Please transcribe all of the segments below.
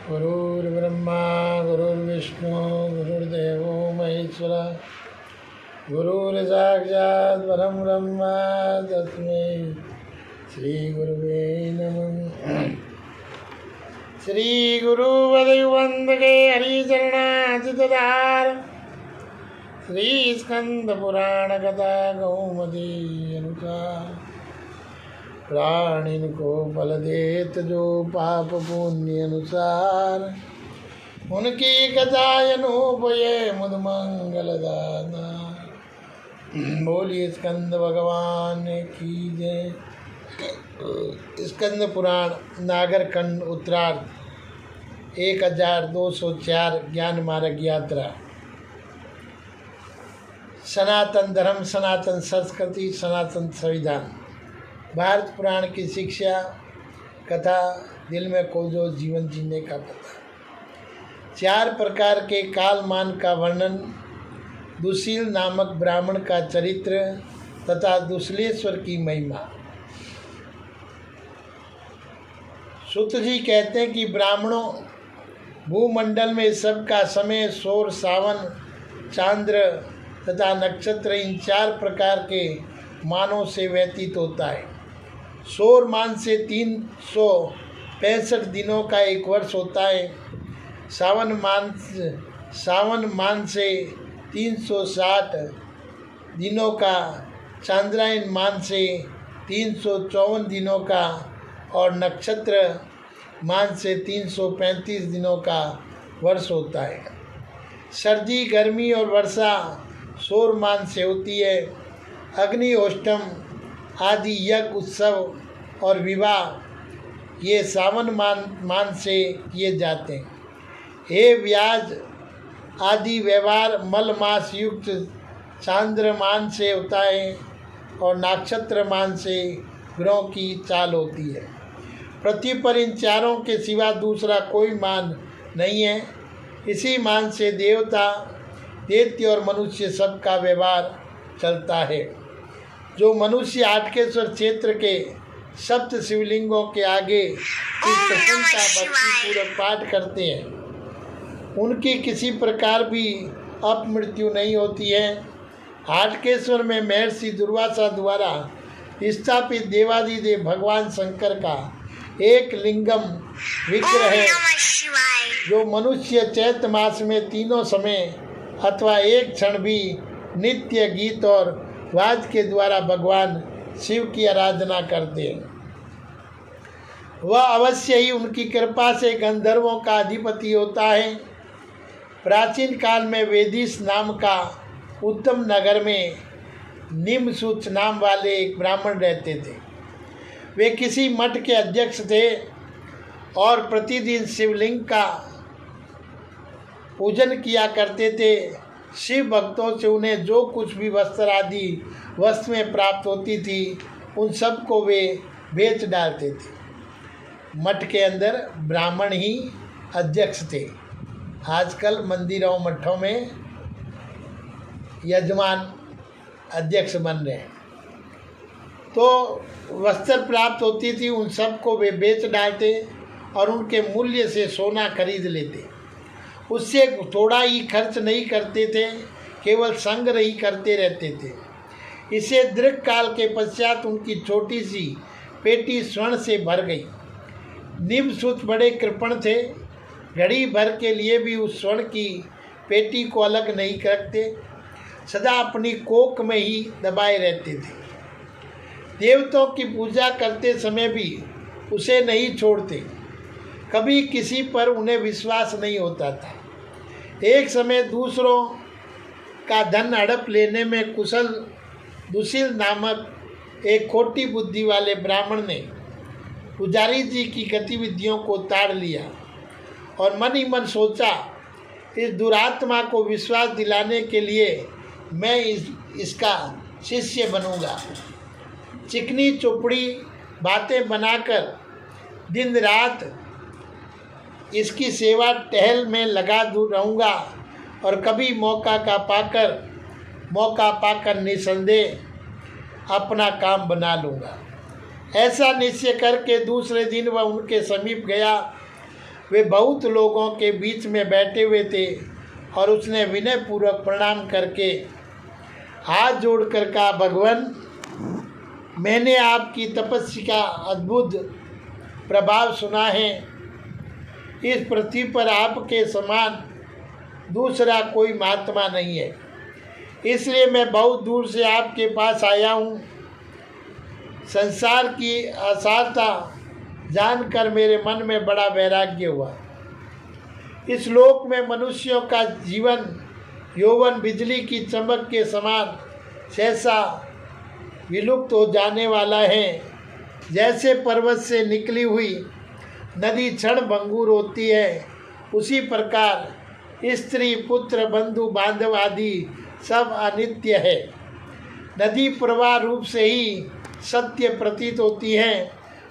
गुरुर्ब्रह्मा गुरुर्विष्णु गुरुर्देवो महेश्वरा गुरुर्साक्षात् परं ब्रह्म तस्मै श्री गुरुवे नमः। श्री गुरु वंद के हरिचरणाचितधार श्री स्कंद पुराण कथा गौमती अनुसार प्राणिन को बल देत जो पाप पुण्य अनुसार उनकी कथाय अनुभये मुद मंगल दाना। बोलिए स्कंद भगवान की जय। स्कंद पुराण नागरखंड उत्तरार्ध 1204 ज्ञान मार्ग यात्रा। सनातन धर्म, सनातन संस्कृति, सनातन संविधान। भारत पुराण की शिक्षा कथा दिल में खोजो जीवन जीने का पता। 4 प्रकार के कालमान का वर्णन, दुशील नामक ब्राह्मण का चरित्र तथा दुशलेश्वर की महिमा। सूत जी कहते हैं कि ब्राह्मणों भूमंडल में सबका समय सौर, सावन, चांद्र तथा नक्षत्र इन 4 प्रकार के मानों से व्यतीत होता है। सौर मान से 365 दिनों का एक वर्ष होता है। सावन मान से 360 दिनों का, चांद्रायन मान से 354 दिनों का और नक्षत्र मान से 335 दिनों का वर्ष होता है। सर्दी, गर्मी और वर्षा सौर मान से होती है। अग्निहोष्टम आदि यज्ञ, उत्सव और विवाह ये सावन मान से किए जाते हैं। हे व्याज आदि व्यवहार मल मास युक्त चांद्रमान से होता है और नक्षत्र मान से ग्रहों की चाल होती है। पृथ्वी पर इन 4 के सिवा दूसरा कोई मान नहीं है। इसी मान से देवता, दैत्य और मनुष्य सबका व्यवहार चलता है। जो मनुष्य आटकेश्वर क्षेत्र के 7 शिवलिंगों के आगे इस प्रसन्नता भक्तिपूर्वक पाठ करते हैं, उनकी किसी प्रकार भी अपमृत्यु नहीं होती है। आटकेश्वर में महर्षि दुर्वासा द्वारा स्थापित देवादिदेव भगवान शंकर का एक लिंगम विग्रह है, जो मनुष्य चैत्र मास में तीनों समय अथवा एक क्षण भी नित्य गीत और वाद के द्वारा भगवान शिव की आराधना करते हैं। वह अवश्य ही उनकी कृपा से गंधर्वों का अधिपति होता है। प्राचीन काल में वेदिस नाम का उत्तम नगर में निम्नसूच नाम वाले एक ब्राह्मण रहते थे। वे किसी मठ के अध्यक्ष थे और प्रतिदिन शिवलिंग का पूजन किया करते थे। शिव भक्तों से उन्हें जो कुछ भी वस्त्र आदि वस्तुएं प्राप्त होती थी, उन सब को वे बेच डालते थे। मठ के अंदर ब्राह्मण ही अध्यक्ष थे। आजकल मंदिरों मठों में यजमान अध्यक्ष बन रहे हैं। तो वस्त्र प्राप्त होती थी, उन सब को वे बेच डालते और उनके मूल्य से सोना खरीद लेते। उससे थोड़ा ही खर्च नहीं करते थे, केवल संग्रह ही करते रहते थे। इसे दीर्घ काल के पश्चात उनकी छोटी सी पेटी स्वर्ण से भर गई। निम्नसूत बड़े कृपण थे। घड़ी भर के लिए भी उस स्वर्ण की पेटी को अलग नहीं रखते, सदा अपनी कोख में ही दबाए रहते थे। देवताओं की पूजा करते समय भी उसे नहीं छोड़ते। कभी किसी पर उन्हें विश्वास नहीं होता था। एक समय दूसरों का धन हड़प लेने में कुशल दुशील नामक एक खोटी बुद्धि वाले ब्राह्मण ने पुजारी जी की गतिविधियों को ताड़ लिया और मन ही मन सोचा, इस दुरात्मा को विश्वास दिलाने के लिए मैं इसका शिष्य बनूंगा। चिकनी चुपड़ी बातें बनाकर दिन रात इसकी सेवा टहल में लगा रहूँगा और कभी मौका पाकर निसंदेह अपना काम बना लूँगा। ऐसा निश्चय करके दूसरे दिन वह उनके समीप गया। वे बहुत लोगों के बीच में बैठे हुए थे और उसने विनयपूर्वक प्रणाम करके हाथ जोड़कर कहा, भगवान, मैंने आपकी तपस्या का अद्भुत प्रभाव सुना है। इस पृथ्वी पर आपके समान दूसरा कोई महात्मा नहीं है, इसलिए मैं बहुत दूर से आपके पास आया हूँ। संसार की असारता जानकर मेरे मन में बड़ा वैराग्य हुआ। इस लोक में मनुष्यों का जीवन यौवन बिजली की चमक के समान सहसा विलुप्त हो जाने वाला है। जैसे पर्वत से निकली हुई नदी क्षण भंगुर होती है, उसी प्रकार स्त्री पुत्र बंधु बांधव आदि सब अनित्य है। नदी प्रवाह रूप से ही सत्य प्रतीत होती है,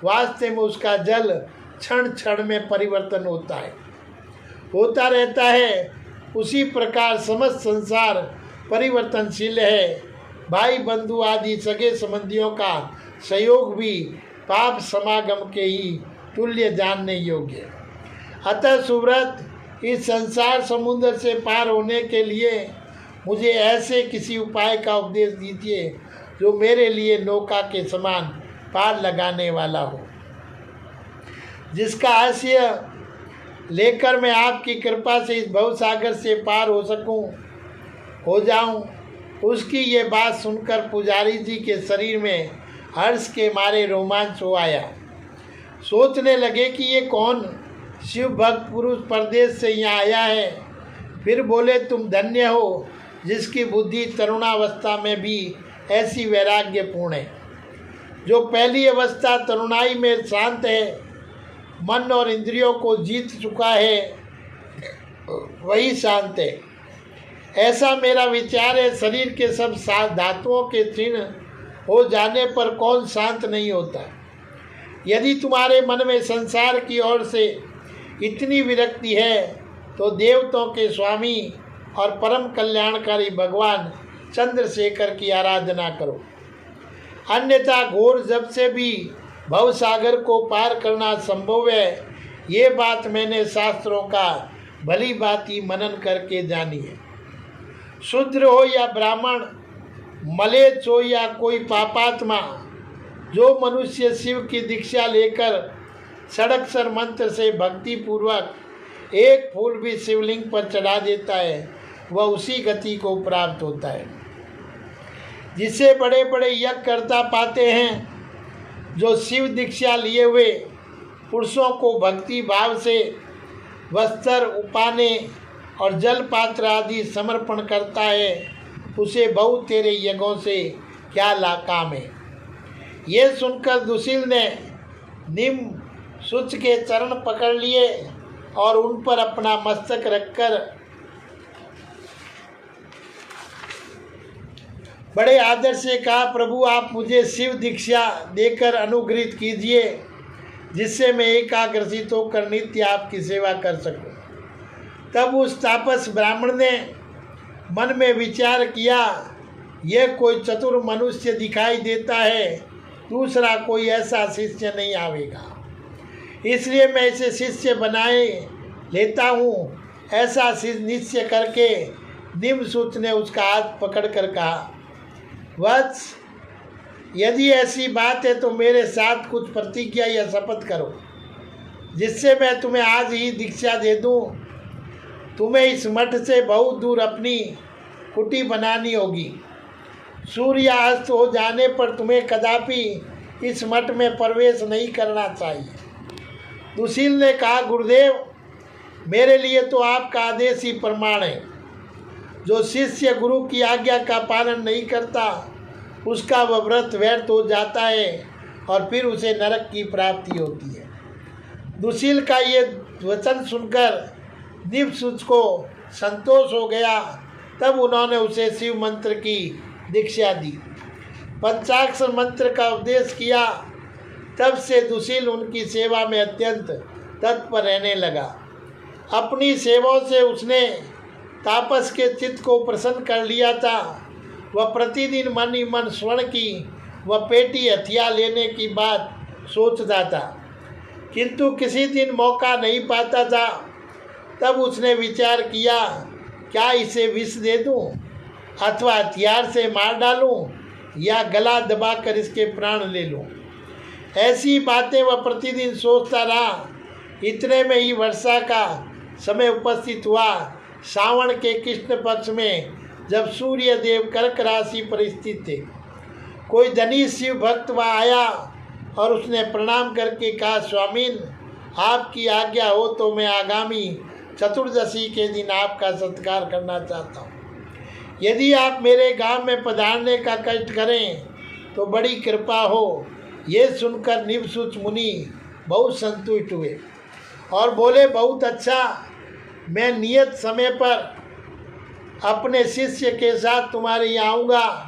वास्तव में उसका जल क्षण क्षण में परिवर्तन होता रहता है। उसी प्रकार समस्त संसार परिवर्तनशील है। भाई बंधु आदि सगे संबंधियों का सहयोग भी पाप समागम के ही तुल्य जानने योग्य। अतः सुव्रत, इस संसार समुद्र से पार होने के लिए मुझे ऐसे किसी उपाय का उपदेश दीजिए जो मेरे लिए नौका के समान पार लगाने वाला हो, जिसका आशय लेकर मैं आपकी कृपा से इस भवसागर से पार हो जाऊं। उसकी ये बात सुनकर पुजारी जी के शरीर में हर्ष के मारे रोमांच हो आया। सोचने लगे कि ये कौन शिव भक्त पुरुष परदेश से यहाँ आया है। फिर बोले, तुम धन्य हो जिसकी बुद्धि तरुणावस्था में भी ऐसी वैराग्यपूर्ण है। जो पहली अवस्था तरुणाई में शांत है, मन और इंद्रियों को जीत चुका है, वही शांत है। ऐसा मेरा विचार है। शरीर के सब धातुओं के क्षीण हो जाने पर कौन शांत नहीं होता। यदि तुम्हारे मन में संसार की ओर से इतनी विरक्ति है तो देवताओं के स्वामी और परम कल्याणकारी भगवान चंद्रशेखर की आराधना करो, अन्यथा घोर जब से भी भवसागर को पार करना संभव है। ये बात मैंने शास्त्रों का भली भांति मनन करके जानी है। शूद्र हो या ब्राह्मण, मलेच्छ हो या कोई पापात्मा, जो मनुष्य शिव की दीक्षा लेकर षडक्षर मंत्र से भक्ति पूर्वक एक फूल भी शिवलिंग पर चढ़ा देता है, वह उसी गति को प्राप्त होता है जिसे बड़े बड़े यज्ञ करता पाते हैं। जो शिव दीक्षा लिए हुए पुरुषों को भक्ति भाव से वस्त्र उपाने और जल पात्र आदि समर्पण करता है, उसे बहुत तेरे यज्ञों से क्या काम है। ये सुनकर दुशील ने निम सूच के चरण पकड़ लिए और उन पर अपना मस्तक रखकर बड़े आदर से कहा, प्रभु आप मुझे शिव दीक्षा देकर अनुग्रहित कीजिए, जिससे मैं एकाग्रचित होकर नित्य आपकी सेवा कर सकूं। तब उस तापस ब्राह्मण ने मन में विचार किया, यह कोई चतुर मनुष्य दिखाई देता है, दूसरा कोई ऐसा शिष्य नहीं आवेगा, इसलिए मैं इसे शिष्य बनाए लेता हूँ। ऐसा निश्चय करके निम्नसूत ने उसका हाथ पकड़कर कहा, वत्स, यदि ऐसी बात है तो मेरे साथ कुछ प्रतिज्ञा या शपथ करो, जिससे मैं तुम्हें आज ही दीक्षा दे दूँ। तुम्हें इस मठ से बहुत दूर अपनी कुटी बनानी होगी। सूर्यास्त हो जाने पर तुम्हें कदापि इस मठ में प्रवेश नहीं करना चाहिए। दुशील ने कहा, गुरुदेव, मेरे लिए तो आपका आदेश ही प्रमाण है। जो शिष्य गुरु की आज्ञा का पालन नहीं करता, उसका वह व्रत व्यर्थ हो जाता है और फिर उसे नरक की प्राप्ति होती है। दुशील का ये वचन सुनकर निम्नसूत को संतोष हो गया। तब उन्होंने उसे शिव मंत्र की दीक्षा दी, पंचाक्षर मंत्र का उपदेश किया। तब से दुशील उनकी सेवा में अत्यंत तत्पर रहने लगा। अपनी सेवाओं से उसने तापस के चित्त को प्रसन्न कर लिया था। वह प्रतिदिन मन ही मन स्वर्ण की वह पेटी हथिया लेने की बात सोचता था, किंतु किसी दिन मौका नहीं पाता था। तब उसने विचार किया, क्या इसे विष दे दूं अथवा हथियार से मार डालूं या गला दबाकर इसके प्राण ले लूं। ऐसी बातें वह प्रतिदिन सोचता रहा। इतने में ही वर्षा का समय उपस्थित हुआ। सावन के कृष्ण पक्ष में जब सूर्य देव कर्क राशि पर स्थित थे, कोई धनी शिव भक्त वहाँ आया और उसने प्रणाम करके कहा, स्वामीन, आपकी आज्ञा हो तो मैं आगामी चतुर्दशी के दिन आपका सत्कार करना चाहता हूँ। यदि आप मेरे गांव में पधारने का कष्ट करें तो बड़ी कृपा हो। ये सुनकर निवसुच मुनि बहुत संतुष्ट हुए और बोले, बहुत अच्छा, मैं नियत समय पर अपने शिष्य के साथ तुम्हारे यहाँ आऊँगा।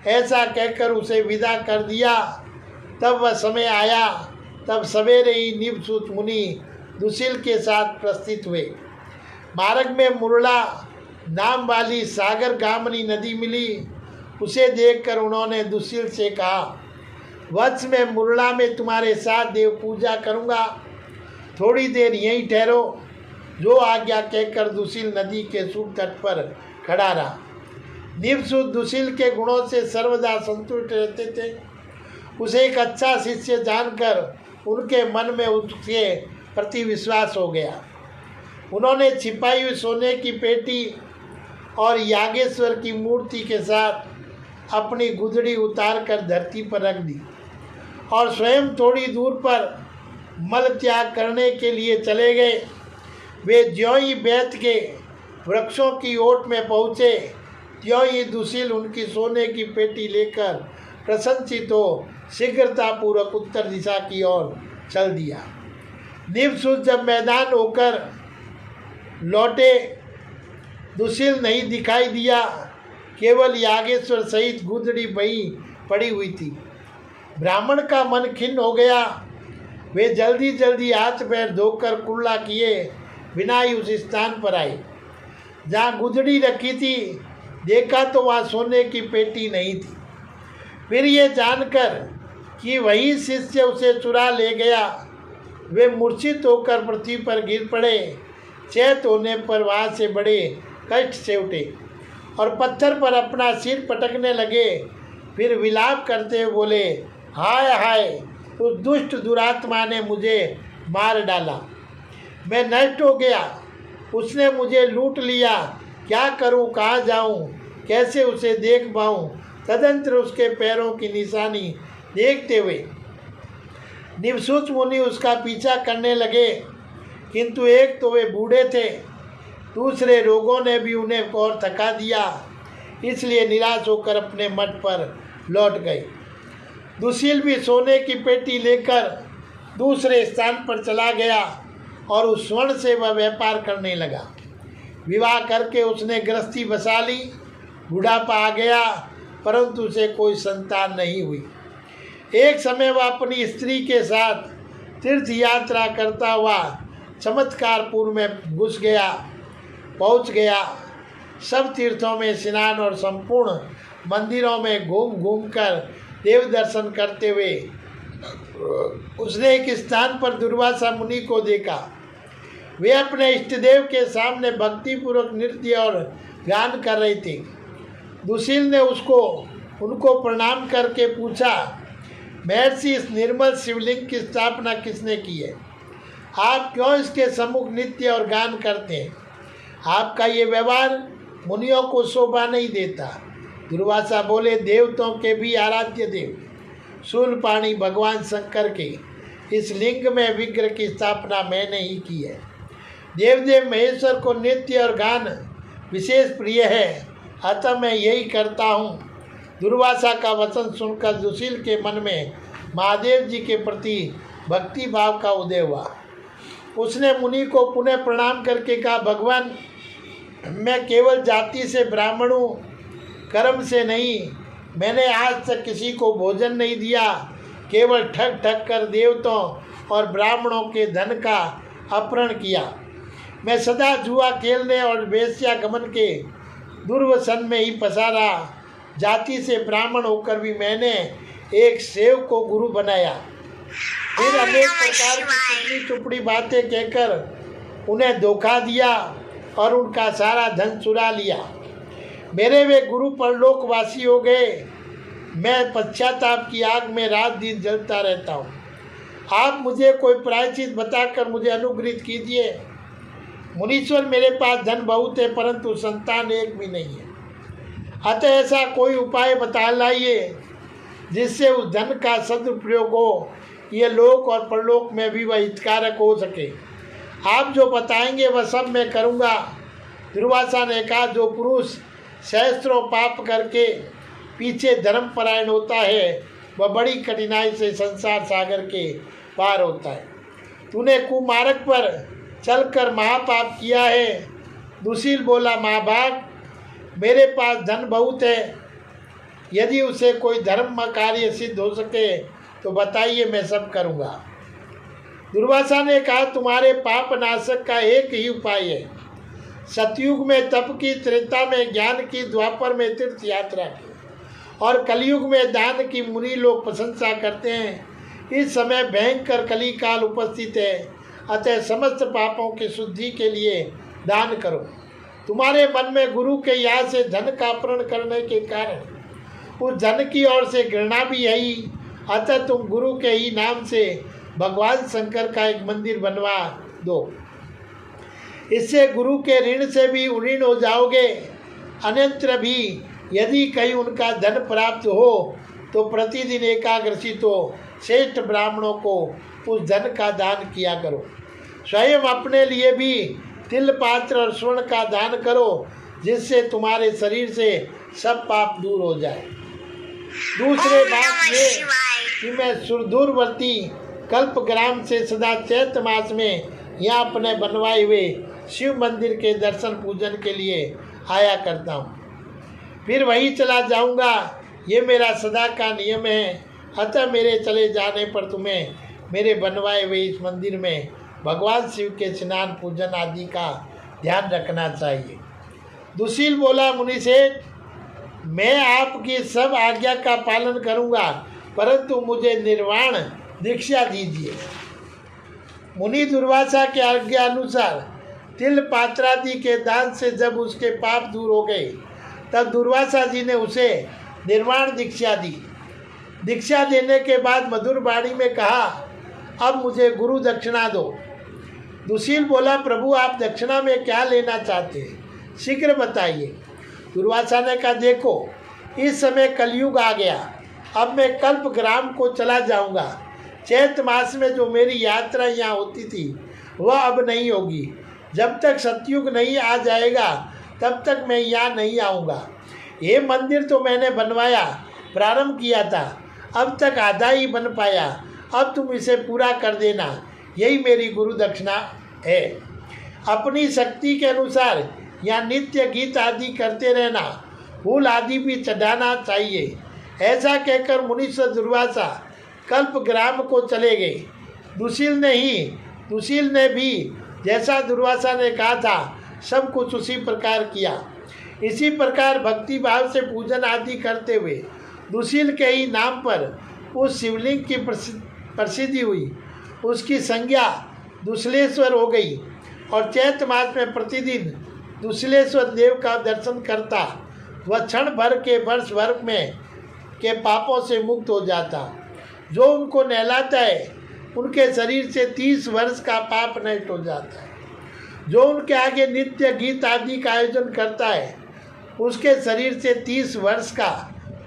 ऐसा कहकर उसे विदा कर दिया। तब वह समय आया, तब सवेरे ही निवसुच मुनि दुशील के साथ प्रस्थित हुए। मार्ग में मुरला नाम वाली सागर गामनी नदी मिली। उसे देखकर उन्होंने दुशील से कहा, वत्स में मुरला में तुम्हारे साथ देव पूजा करूँगा, थोड़ी देर यहीं ठहरो। जो आज्ञा कहकर दुशील नदी के शुभ तट पर खड़ा रहा। निवसुच दुशील के गुणों से सर्वदा संतुष्ट रहते थे। उसे एक अच्छा शिष्य जानकर उनके मन में उसके प्रति विश्वास हो गया। उन्होंने छिपाई हुई सोने की पेटी और यागेश्वर की मूर्ति के साथ अपनी गुदड़ी उतार कर धरती पर रख दी और स्वयं थोड़ी दूर पर मल त्याग करने के लिए चले गए। वे ज्यों ही बैठ के वृक्षों की ओट में पहुँचे, त्यों ही दुशील उनकी सोने की पेटी लेकर प्रसन्नचित हो शीघ्रतापूर्वक उत्तर दिशा की ओर चल दिया। निवसुच जब मैदान होकर लौटे, दुशील नहीं दिखाई दिया, केवल यागेश्वर सहित गुदड़ी वहीं पड़ी हुई थी। ब्राह्मण का मन खिन्न हो गया। वे जल्दी जल्दी हाथ पैर धोकर कुल्ला किए बिना ही उस स्थान पर आए जहाँ गुदड़ी रखी थी। देखा तो वहाँ सोने की पेटी नहीं थी। फिर ये जानकर कि वही शिष्य उसे चुरा ले गया, वे मूर्छित होकर पृथ्वी पर गिर पड़े। चेत होने पर वहाँ से बड़े कष्ट से उठे और पत्थर पर अपना सिर पटकने लगे। फिर विलाप करते हुए बोले, हाय हाय, उस दुष्ट दुरात्मा ने मुझे मार डाला, मैं नष्ट हो गया, उसने मुझे लूट लिया। क्या करूं, कहाँ जाऊं, कैसे उसे देख पाऊं। तदंतर उसके पैरों की निशानी देखते हुए निवसुच मुनि उसका पीछा करने लगे, किंतु एक तो वे बूढ़े थे, दूसरे रोगों ने भी उन्हें और थका दिया, इसलिए निराश होकर अपने मठ पर लौट गए। दुशील भी सोने की पेटी लेकर दूसरे स्थान पर चला गया और उस स्वर्ण से वह व्यापार करने लगा। विवाह करके उसने गृहस्थी बसा ली। बुढ़ापा आ गया, परंतु उसे कोई संतान नहीं हुई। एक समय वह अपनी स्त्री के साथ तीर्थ यात्रा करता हुआ चमत्कारपुर में पहुंच गया। सब तीर्थों में स्नान और संपूर्ण मंदिरों में घूम कर देव दर्शन करते हुए उसने एक स्थान पर दुर्वासा मुनि को देखा। वे अपने इष्टदेव के सामने भक्तिपूर्वक नृत्य और गान कर रहे थे। दुशील ने उनको प्रणाम करके पूछा, महर्षि, इस निर्मल शिवलिंग की स्थापना किसने की है? आप क्यों इसके सम्मुख नृत्य और गान करते हैं? आपका ये व्यवहार मुनियों को शोभा नहीं देता। दुर्वासा बोले, देवताओं के भी आराध्य देव शूलपाणी भगवान शंकर के इस लिंग में विग्रह की स्थापना मैंने ही की है। देवदेव महेश्वर को नृत्य और गान विशेष प्रिय है, अतः मैं यही करता हूँ। दुर्वासा का वचन सुनकर दुशील के मन में महादेव जी के प्रति भक्ति भाव का उदय हुआ। उसने मुनि को पुनः प्रणाम करके कहा, भगवान, मैं केवल जाति से ब्राह्मण हूँ, कर्म से नहीं। मैंने आज तक किसी को भोजन नहीं दिया, केवल ठग ठग कर देवताओं और ब्राह्मणों के धन का अपहरण किया। मैं सदा जुआ खेलने और वेश्यागमन के दुर्व्यसन में ही फंसा रहा। जाति से ब्राह्मण होकर भी मैंने एक सेव को गुरु बनाया। फिर अनेक प्रकार की चुपड़ी बातें कहकर उन्हें धोखा दिया और उनका सारा धन चुरा लिया। मेरे वे गुरु परलोकवासी हो गए। मैं पश्चाताप की आग में रात दिन जलता रहता हूँ। आप मुझे कोई प्रायश्चित बताकर मुझे अनुग्रहित कीजिए। मुनीश्वर, मेरे पास धन बहुत है परंतु संतान एक भी नहीं है। अतः ऐसा कोई उपाय बता लाइए जिससे उस धन का सदुपयोग हो, ये लोक और परलोक में भी वह हितकारक हो सके। आप जो बताएंगे वह सब मैं करूँगा। दुर्वासा ने कहा, जो पुरुष सहस्त्रों पाप करके पीछे धर्मपरायण होता है वह बड़ी कठिनाई से संसार सागर के पार होता है। तूने कुमार्ग पर चलकर महापाप किया है। दुशील बोला, महाभाग, मेरे पास धन बहुत है। यदि उसे कोई धर्म कार्य सिद्ध हो सके तो बताइए, मैं सब करूँगा। दुर्वासा ने कहा, तुम्हारे पाप नाशक का एक ही उपाय है। सतयुग में तप की, त्रेता में ज्ञान की, द्वापर में तीर्थ यात्रा की और कलयुग में दान की मुनि लोग प्रशंसा करते हैं। इस समय भयंकर कली काल उपस्थित है, अतः समस्त पापों की शुद्धि के लिए दान करो। तुम्हारे मन में गुरु के यहाँ से धन का अपहरण करने के कारण उस धन की ओर से घृणा भी है ही, अतः तुम गुरु के ही नाम से भगवान शंकर का एक मंदिर बनवा दो। इससे गुरु के ऋण से भी ऋण हो जाओगे। अन्यत्र भी यदि कहीं उनका धन प्राप्त हो तो प्रतिदिन एकाग्रसित हो श्रेष्ठ ब्राह्मणों को उस धन का दान किया करो। स्वयं अपने लिए भी तिल, पात्र और स्वर्ण का दान करो, जिससे तुम्हारे शरीर से सब पाप दूर हो जाए। दूसरे बात ये कि मैं सुदूरवर्ती कल्पग्राम से सदा चैत्र मास में यहाँ अपने बनवाए हुए शिव मंदिर के दर्शन पूजन के लिए आया करता हूँ, फिर वहीं चला जाऊँगा। ये मेरा सदा का नियम है। अतः मेरे चले जाने पर तुम्हें मेरे बनवाए हुए इस मंदिर में भगवान शिव के स्नान पूजन आदि का ध्यान रखना चाहिए। दुशील बोला, मुनि सेठ, मैं आपकी सब आज्ञा का पालन करूँगा, परंतु मुझे निर्वाण दीक्षा दीजिए। मुनि दुर्वासा के आज्ञा अनुसार तिल पात्रादि के दान से जब उसके पाप दूर हो गए तब दुर्वासा जी ने उसे निर्वाण दीक्षा दी। दीक्षा देने के बाद मधुर वाणी में कहा, अब मुझे गुरु दक्षिणा दो। दुशील बोला, प्रभु आप दक्षिणा में क्या लेना चाहते हैं, शीघ्र बताइए। दुर्वासा ने कहा, देखो इस समय कलयुग आ गया, अब मैं कल्प ग्राम को चला जाऊंगा। चैत्र मास में जो मेरी यात्रा यहाँ होती थी वह अब नहीं होगी। जब तक सतयुग नहीं आ जाएगा तब तक मैं यहाँ नहीं आऊँगा। ये मंदिर तो मैंने बनवाया, प्रारंभ किया था, अब तक आधा ही बन पाया। अब तुम इसे पूरा कर देना, यही मेरी गुरु दक्षिणा है। अपनी शक्ति के अनुसार यहाँ नित्य गीत आदि करते रहना, फूल आदि भी चढ़ाना चाहिए। ऐसा कहकर मुनीश्वर दुर्वासा कल्पग्राम को चले गए। दुशील ने भी जैसा दुर्वासा ने कहा था सब कुछ उसी प्रकार किया। इसी प्रकार भक्ति भाव से पूजन आदि करते हुए दुशील के ही नाम पर उस शिवलिंग की प्रसिद्धि हुई। उसकी संज्ञा दुशीलेश्वर हो गई और चैत्र मास में प्रतिदिन दुशीलेश्वर देव का दर्शन करता वह क्षण भर के वर्ष भर में के पापों से मुक्त हो जाता। जो उनको नहलाता है उनके शरीर से 30 वर्ष का पाप नष्ट हो जाता है। जो उनके आगे नित्य गीत आदि का आयोजन करता है उसके शरीर से 30 वर्ष का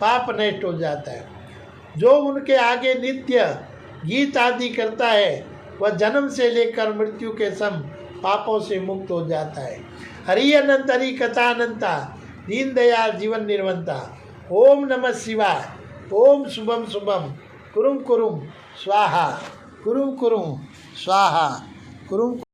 पाप नष्ट हो जाता है। जो उनके आगे नित्य गीत आदि करता है वह जन्म से लेकर मृत्यु के सम पापों से मुक्त हो जाता है। हरि अनंत हरि कथा अनंता, दीन दयाल जीवन निर्वंता। ओम नमः शिवाय। ओम शुभम शुभम कुरुम कुरुम स्वाहा, कुरुम कुरुम स्वाहा, कुरुम